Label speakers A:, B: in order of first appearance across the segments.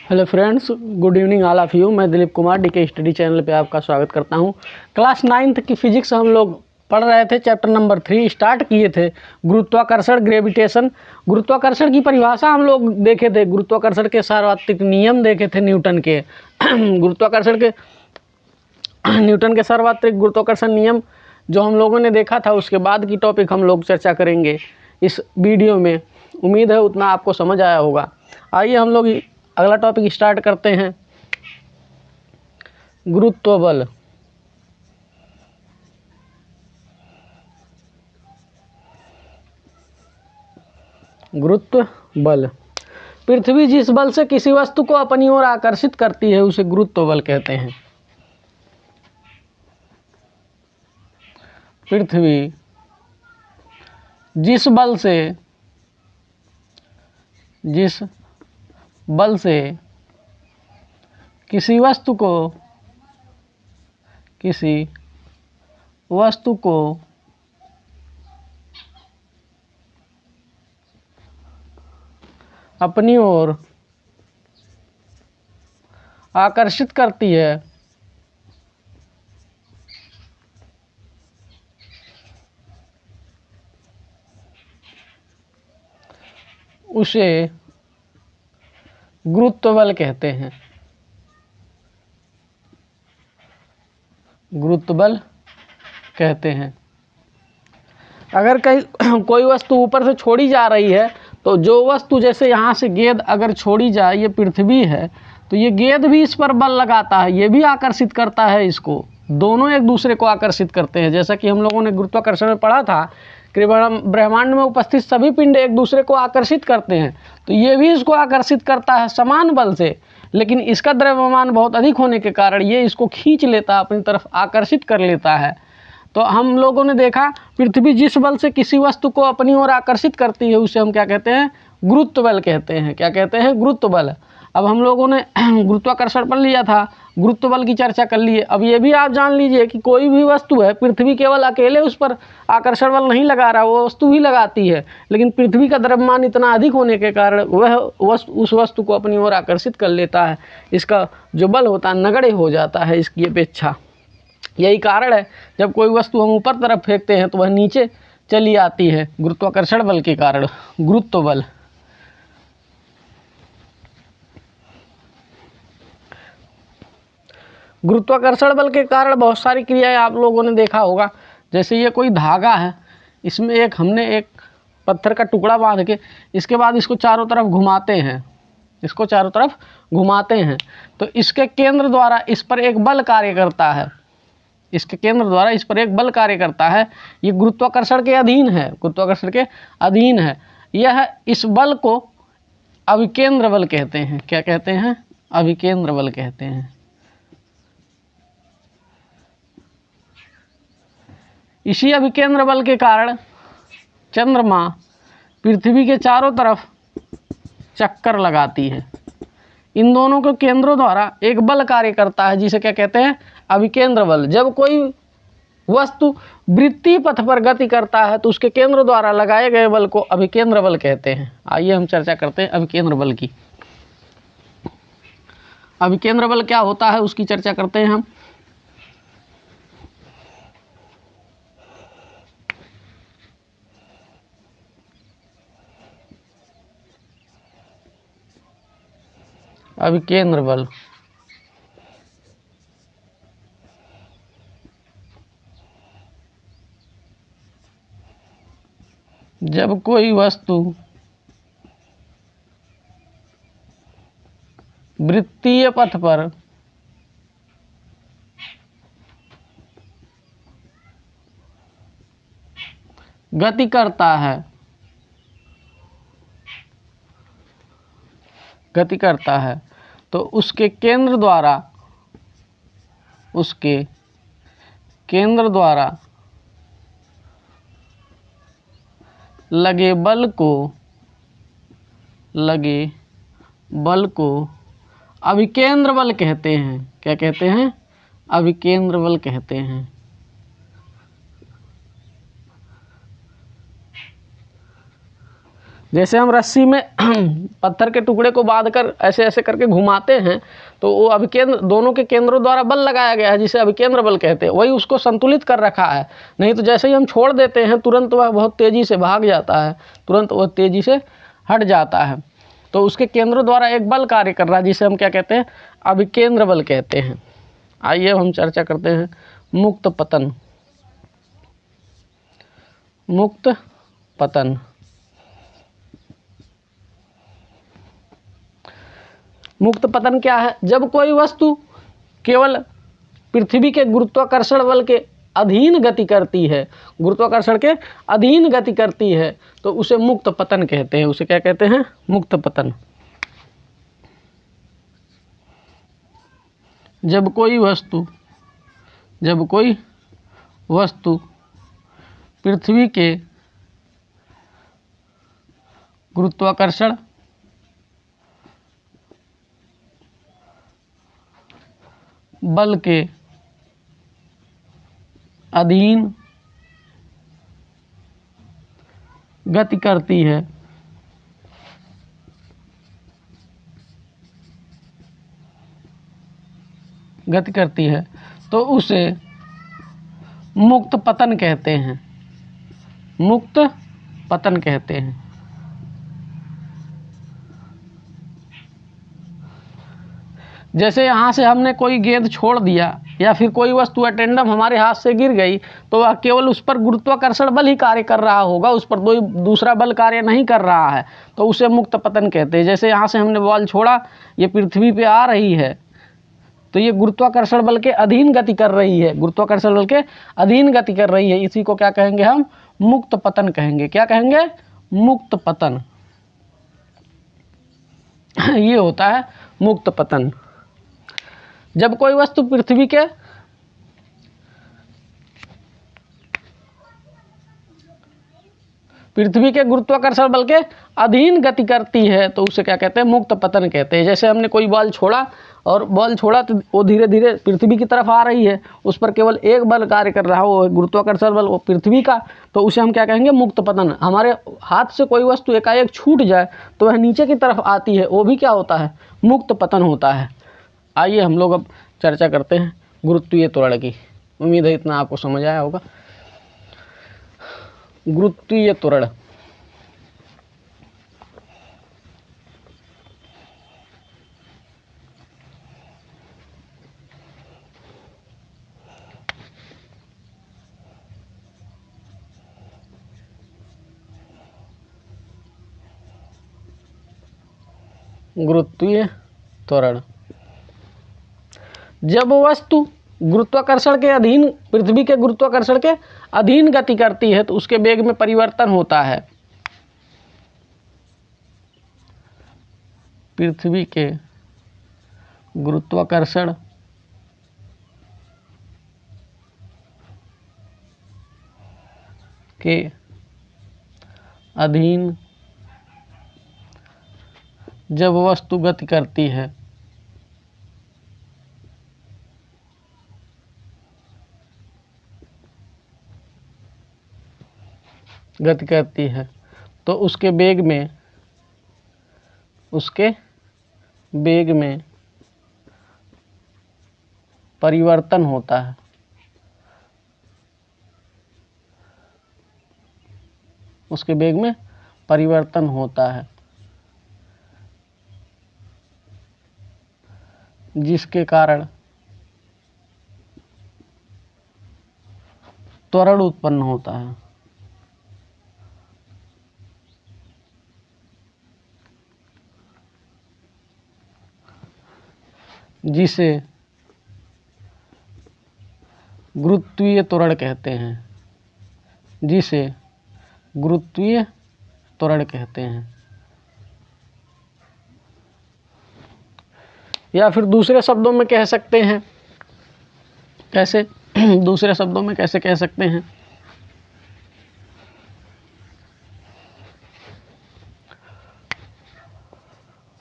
A: Hello friends, good evening all of you. मैं Dilip Kumar DK study channel पे आपका स्वागत करता हूं। क्लास 9th की फिजिक्स हम लोग पढ़ रहे थे। चैप्टर नंबर 3 स्टार्ट किए थे, गुरुत्वाकर्षण, ग्रेविटेशन। गुरुत्वाकर्षण की परिभाषा हम लोग देखे थे, गुरुत्वाकर्षण के सार्वत्रिक नियम देखे थे न्यूटन के। न्यूटन के सार्वत्रिक गुरुत्वाकर्षण नियम जो हम लोगों ने देखा था, उसके बाद की टॉपिक हम लोग चर्चा करेंगे इस वीडियो में। उम्मीद है उतना आपको समझ आया होगा। आइए हम लोग अगला टॉपिक स्टार्ट करते हैं। गुरुत्व बल। गुरुत्व बल, पृथ्वी जिस बल से किसी वस्तु को अपनी ओर आकर्षित करती है उसे गुरुत्व बल कहते हैं। पृथ्वी जिस बल से किसी वस्तु को अपनी ओर आकर्षित करती है उसे गुरुत्व बल कहते हैं। गुरुत्व बल कहते हैं। अगर कहीं कोई वस्तु ऊपर से छोड़ी जा रही है तो जो वस्तु, जैसे यहाँ से गेंद अगर छोड़ी जाए, ये पृथ्वी है, तो ये गेंद भी इस पर बल लगाता है, ये भी आकर्षित करता है इसको। दोनों एक दूसरे को आकर्षित करते हैं। जैसा कि हम लोगों ने गुरुत्वाकर्षण में पढ़ा था कि ब्रह्मांड में उपस्थित सभी पिंड एक दूसरे को आकर्षित करते हैं, तो ये भी इसको आकर्षित करता है समान बल से, लेकिन इसका द्रव्यमान बहुत अधिक होने के कारण ये इसको खींच लेता है, अपनी तरफ आकर्षित कर लेता है। तो हम लोगों ने देखा, पृथ्वी जिस बल से किसी वस्तु को अपनी ओर आकर्षित करती है उसे हम क्या कहते हैं? गुरुत्व बल कहते हैं। क्या कहते हैं? गुरुत्व बल। अब हम लोगों ने गुरुत्वाकर्षण पढ़ लिया था, गुरुत्व बल की चर्चा कर लिए। अब ये भी आप जान लीजिए कि कोई भी वस्तु है, पृथ्वी केवल अकेले उस पर आकर्षण बल नहीं लगा रहा, वो वस्तु भी लगाती है, लेकिन पृथ्वी का द्रव्यमान इतना अधिक होने के कारण वह उस वस्तु को अपनी ओर आकर्षित कर लेता है। इसका जो बल होता है नगण्य हो जाता है इसकी अपेक्षा। यही कारण है जब कोई वस्तु हम ऊपर तरफ फेंकते हैं तो वह नीचे चली आती है, गुरुत्वाकर्षण बल के कारण। गुरुत्व बल। गुरुत्वाकर्षण बल के कारण बहुत सारी क्रियाएं आप लोगों ने देखा होगा। जैसे ये कोई धागा है, इसमें हमने एक पत्थर का टुकड़ा बांध के इसके बाद इसको चारों तरफ घुमाते हैं, तो इसके केंद्र द्वारा इस पर एक बल कार्य करता है। ये गुरुत्वाकर्षण के अधीन है। यह इस बल को अभिकेंद्र बल कहते हैं। क्या कहते हैं? अभिकेंद्र बल कहते हैं। इसी अभिकेंद्र बल के कारण चंद्रमा पृथ्वी के चारों तरफ चक्कर लगाती है। इन दोनों के केंद्रों द्वारा एक बल कार्य करता है जिसे क्या कहते हैं? अभिकेंद्र बल। जब कोई वस्तु वृत्तीय पथ पर गति करता है तो उसके केंद्र द्वारा लगाए गए बल को अभिकेंद्र बल कहते हैं। आइए हम चर्चा करते हैं अभिकेंद्र बल की। अभिकेंद्र बल क्या होता है उसकी चर्चा करते हैं हम। अभिकेंद्र बल जब कोई वस्तु वृत्तीय पथ पर गति करता है तो उसके केंद्र द्वारा लगे बल को अभिकेंद्र बल कहते हैं। क्या कहते हैं? अभिकेंद्र बल कहते हैं। जैसे हम रस्सी में पत्थर के टुकड़े को बांधकर ऐसे ऐसे करके घुमाते हैं तो वो अभिकेंद्र, दोनों के केंद्रों द्वारा बल लगाया गया है जिसे अभिकेंद्र बल कहते हैं, वही उसको संतुलित कर रखा है। नहीं तो जैसे ही हम छोड़ देते हैं तुरंत वह बहुत तेज़ी से भाग जाता है, तुरंत वह तेज़ी से हट जाता है। तो उसके केंद्रों द्वारा एक बल कार्य कर रहा है जिसे हम क्या कहते हैं, अभिकेंद्र बल कहते हैं। आइए हम चर्चा करते हैं मुक्त पतन। मुक्त पतन, मुक्त पतन क्या है? जब कोई वस्तु केवल पृथ्वी के गुरुत्वाकर्षण बल के अधीन गति करती है, गुरुत्वाकर्षण के अधीन गति करती है, तो उसे मुक्त पतन कहते हैं। उसे क्या कहते हैं? मुक्त पतन। जब कोई वस्तु पृथ्वी के गुरुत्वाकर्षण बल के अधीन गति करती है, तो उसे मुक्त पतन कहते हैं। मुक्त पतन कहते हैं। जैसे यहाँ से हमने कोई गेंद छोड़ दिया या फिर कोई वस्तु अटेंडम हमारे हाथ से गिर गई तो वह केवल उस पर गुरुत्वाकर्षण बल ही कार्य कर रहा होगा, उस पर कोई दूसरा बल कार्य नहीं कर रहा है, तो उसे मुक्त पतन कहते हैं। जैसे यहाँ से हमने बॉल छोड़ा, ये पृथ्वी पे आ रही है तो ये गुरुत्वाकर्षण बल के अधीन गति कर रही है, गुरुत्वाकर्षण बल के अधीन गति कर रही है, इसी को क्या कहेंगे हम? मुक्त पतन कहेंगे। क्या कहेंगे? मुक्त पतन। ये होता है मुक्त पतन। जब कोई वस्तु पृथ्वी के गुरुत्वाकर्षण बल के अधीन गति करती है तो उसे क्या कहते हैं? मुक्त पतन कहते हैं। जैसे हमने कोई बॉल छोड़ा तो वो धीरे धीरे पृथ्वी की तरफ आ रही है, उस पर केवल एक बल कार्य कर रहा हो, वो गुरुत्वाकर्षण बल, वो पृथ्वी का, तो उसे हम क्या कहेंगे? मुक्त पतन। हमारे हाथ से कोई वस्तु एकाएक छूट जाए तो वह नीचे की तरफ आती है, वो भी क्या होता है? मुक्त पतन होता है। आइए हम लोग अब चर्चा करते हैं गुरुत्वीय त्वरण की। उम्मीद है इतना आपको समझ आया होगा। गुरुत्वीय त्वरण, गुरुत्वीय त्वरण। जब वस्तु गुरुत्वाकर्षण के अधीन, पृथ्वी के गुरुत्वाकर्षण के अधीन गति करती है तो उसके वेग में परिवर्तन होता है। पृथ्वी के गुरुत्वाकर्षण के अधीन जब वस्तु गति करती है तो उसके वेग में परिवर्तन होता है। उसके वेग में परिवर्तन होता है, जिसके कारण त्वरण उत्पन्न होता है। जिसे गुरुत्वीय त्वरण कहते हैं। या फिर दूसरे शब्दों में कह सकते हैं, कैसे? दूसरे शब्दों में कैसे कह सकते हैं?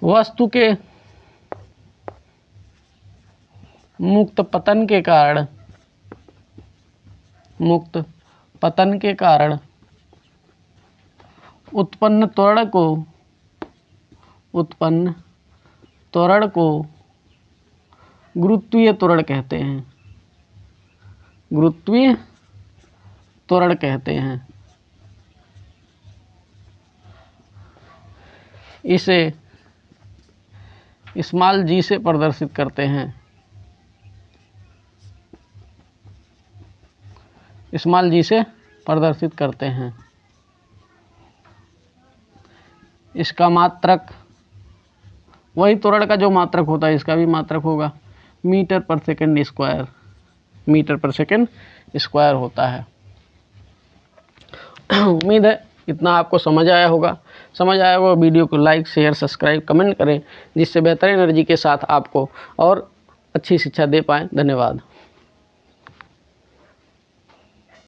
A: वस्तु के मुक्त पतन के कारण उत्पन्न त्वरण को गुरुत्वीय त्वरण कहते हैं। गुरुत्वीय त्वरण कहते हैं। इसे स्मॉल जी से प्रदर्शित करते हैं। स्मॉल जी से प्रदर्शित करते हैं। इसका मात्रक वही त्वरण का जो मात्रक होता है इसका भी मात्रक होगा, मीटर पर सेकंड स्क्वायर। मीटर पर सेकंड स्क्वायर होता है। उम्मीद है इतना आपको समझ आया होगा। वीडियो को लाइक शेयर सब्सक्राइब कमेंट करें, जिससे बेहतर एनर्जी के साथ आपको और अच्छी शिक्षा दे पाएँ। धन्यवाद।